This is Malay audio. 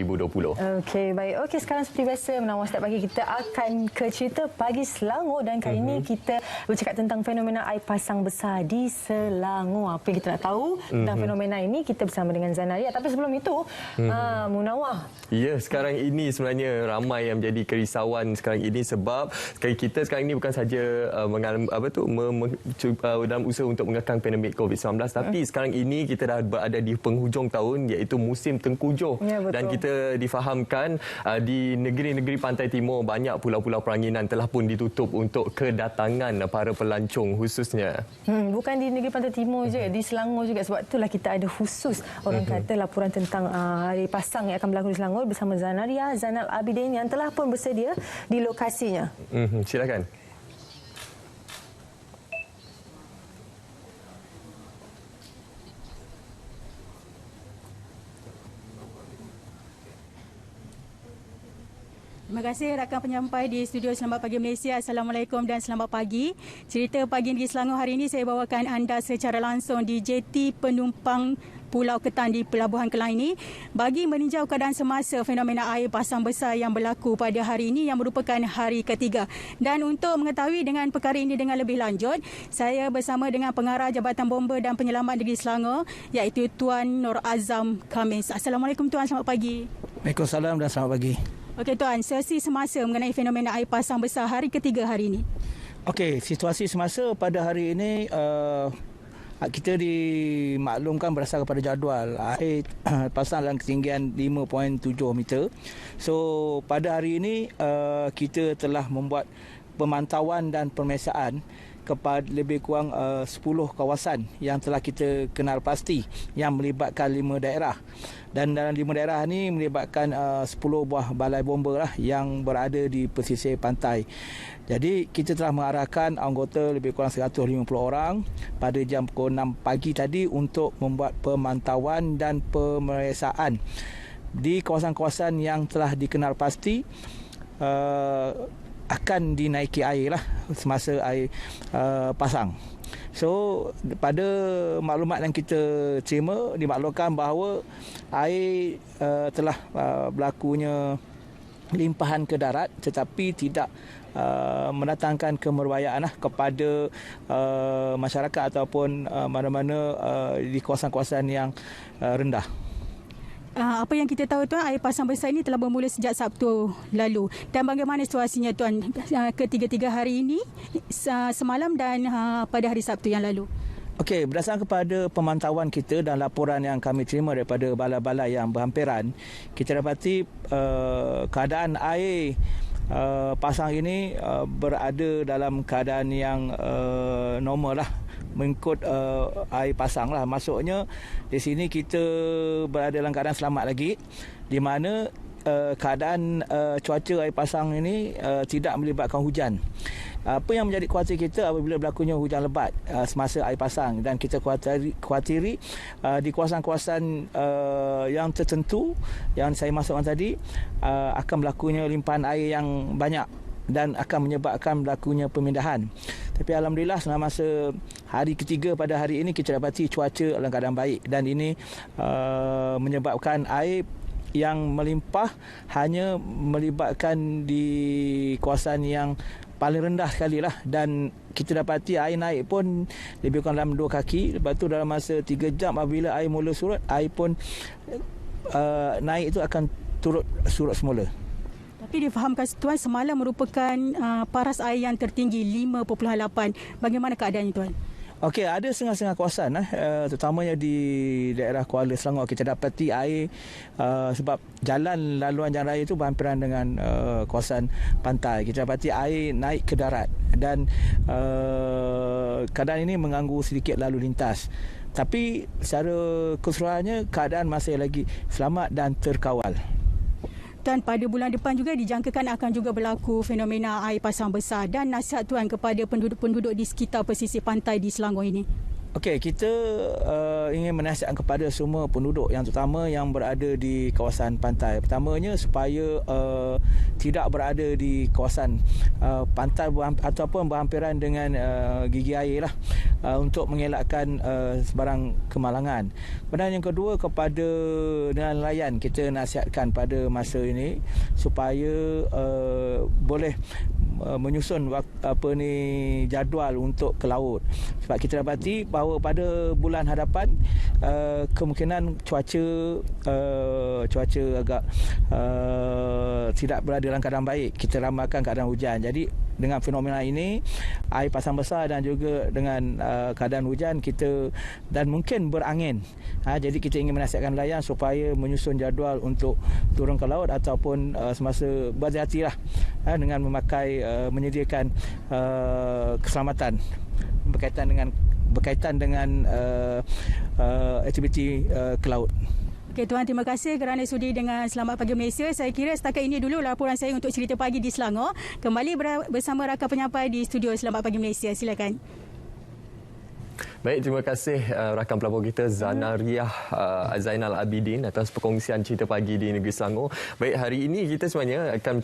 2020. Okey, baik. Okey, sekarang seperti biasa Menawar setiap pagi kita akan ke cerita Pagi Selangor dan kali ini kita bercakap tentang fenomena air pasang besar di Selangor. Apa yang kita nak tahu tentang fenomena ini kita bersama dengan Zanaria. Tapi sebelum itu, Munawar. Ya, sekarang ini sebenarnya ramai yang menjadi kerisauan sekarang ini sebab kita sekarang ini bukan saja mengalami dalam usaha untuk mengekang pandemik COVID-19 tapi sekarang ini kita dah berada di penghujung tahun iaitu musim tengkujuh. Ya, betul. Dan kita difahamkan di negeri-negeri pantai timur banyak pulau-pulau peranginan telah pun ditutup untuk kedatangan para pelancong khususnya. Bukan di negeri pantai timur je, di Selangor juga. Sebab itulah kita ada khusus orang kata laporan tentang air pasang yang akan berlaku di Selangor bersama Zanaria Zainal Abidin yang telah pun bersedia di lokasinya. Silakan. Terima kasih rakan penyampai di studio Selamat Pagi Malaysia. Assalamualaikum dan selamat pagi. Cerita Pagi di Selangor hari ini saya bawakan anda secara langsung di jeti penumpang Pulau Ketan di Pelabuhan Kelang ini bagi meninjau keadaan semasa fenomena air pasang besar yang berlaku pada hari ini yang merupakan hari ketiga. Dan untuk mengetahui dengan perkara ini dengan lebih lanjut, saya bersama dengan Pengarah Jabatan Bomba dan Penyelamat Negeri Selangor iaitu Tuan Nur Azam Khamis. Assalamualaikum Tuan, selamat pagi. Waalaikumsalam dan selamat pagi. Okey Tuan, sesi semasa mengenai fenomena air pasang besar hari ketiga hari ini. Okey, situasi semasa pada hari ini kita dimaklumkan berdasarkan pada jadual air pasang dalam ketinggian 5.7 meter. So pada hari ini kita telah membuat pemantauan dan pemeriksaan kepada lebih kurang 10 kawasan yang telah kita kenal pasti yang melibatkan 5 daerah. Dan dalam 5 daerah ini melibatkan 10 buah balai bomba lah yang berada di pesisir pantai. Jadi kita telah mengarahkan anggota lebih kurang 150 orang pada jam pukul 6 pagi tadi untuk membuat pemantauan dan pemeriksaan di kawasan-kawasan yang telah dikenal pasti akan dinaiki air lah semasa air pasang. So pada maklumat yang kita terima dimaklumkan bahawa air telah berlakunya limpahan ke darat tetapi tidak mendatangkan kemerobayaan kepada masyarakat ataupun mana-mana di kawasan-kawasan yang rendah. Apa yang kita tahu Tuan, air pasang besar ini telah bermula sejak Sabtu lalu. Dan bagaimana situasinya Tuan ketiga-tiga hari ini, semalam dan pada hari Sabtu yang lalu? Okey, berdasarkan kepada pemantauan kita dan laporan yang kami terima daripada balai-balai yang berhampiran, kita dapati keadaan air pasang ini berada dalam keadaan yang normal lah, mengikut air pasang lah. Maksudnya di sini kita berada dalam keadaan selamat lagi, di mana keadaan cuaca air pasang ini tidak melibatkan hujan. Apa yang menjadi khawatir kita apabila berlakunya hujan lebat semasa air pasang, dan kita khawatiri di kawasan-kawasan yang tertentu yang saya masukkan tadi akan berlakunya limpahan air yang banyak dan akan menyebabkan berlakunya pemindahan. Tapi alhamdulillah selama masa hari ketiga pada hari ini kita dapati cuaca dalam keadaan baik, dan ini menyebabkan air yang melimpah hanya melibatkan di kawasan yang paling rendah sekali lah, dan kita dapati air naik pun lebih kurang dalam 2 kaki. Lepas tu dalam masa 3 jam apabila air mula surut, air pun naik itu akan surut semula. Tapi difahamkan Tuan, semalam merupakan paras air yang tertinggi 5.8. Bagaimana keadaannya Tuan? Okey, ada setengah-setengah kawasan terutamanya di daerah Kuala Selangor kita dapati air sebab laluan jalan raya itu berhampiran dengan kawasan pantai. Kita dapati air naik ke darat dan keadaan ini mengganggu sedikit lalu lintas. Tapi secara keseluruhannya keadaan masih lagi selamat dan terkawal. Dan pada bulan depan juga dijangkakan akan juga berlaku fenomena air pasang besar. Dan nasihat Tuan kepada penduduk-penduduk di sekitar pesisir pantai di Selangor ini? Okey, kita ingin menasihatkan kepada semua penduduk yang terutama yang berada di kawasan pantai. Pertamanya supaya tidak berada di kawasan pantai ataupun berhampiran dengan gigi air lah, untuk mengelakkan sebarang kemalangan. Dan yang kedua, kepada dengan nelayan kita nasihatkan pada masa ini supaya boleh menyusun jadual untuk ke laut. Sebab kita dapati bahawa pada bulan hadapan kemungkinan cuaca agak tidak berada dalam keadaan baik. Kita ramalkan keadaan hujan. Jadi dengan fenomena ini, air pasang besar dan juga dengan keadaan hujan kita dan mungkin berangin. Jadi kita ingin menasihatkan nelayan supaya menyusun jadual untuk turun ke laut ataupun semasa berhati-hatilah dengan menyediakan keselamatan berkaitan dengan aktiviti ke laut. Okey, Tuan, terima kasih kerana sudi dengan Selamat Pagi Malaysia. Saya kira setakat ini dulu laporan saya untuk Cerita Pagi di Selangor. Kembali bersama rakan penyampai di studio Selamat Pagi Malaysia. Silakan. Baik, terima kasih rakan pelapor kita Zanariah Zainal Abidin atas perkongsian Cerita Pagi di Negeri Selangor. Baik, hari ini kita sebenarnya akan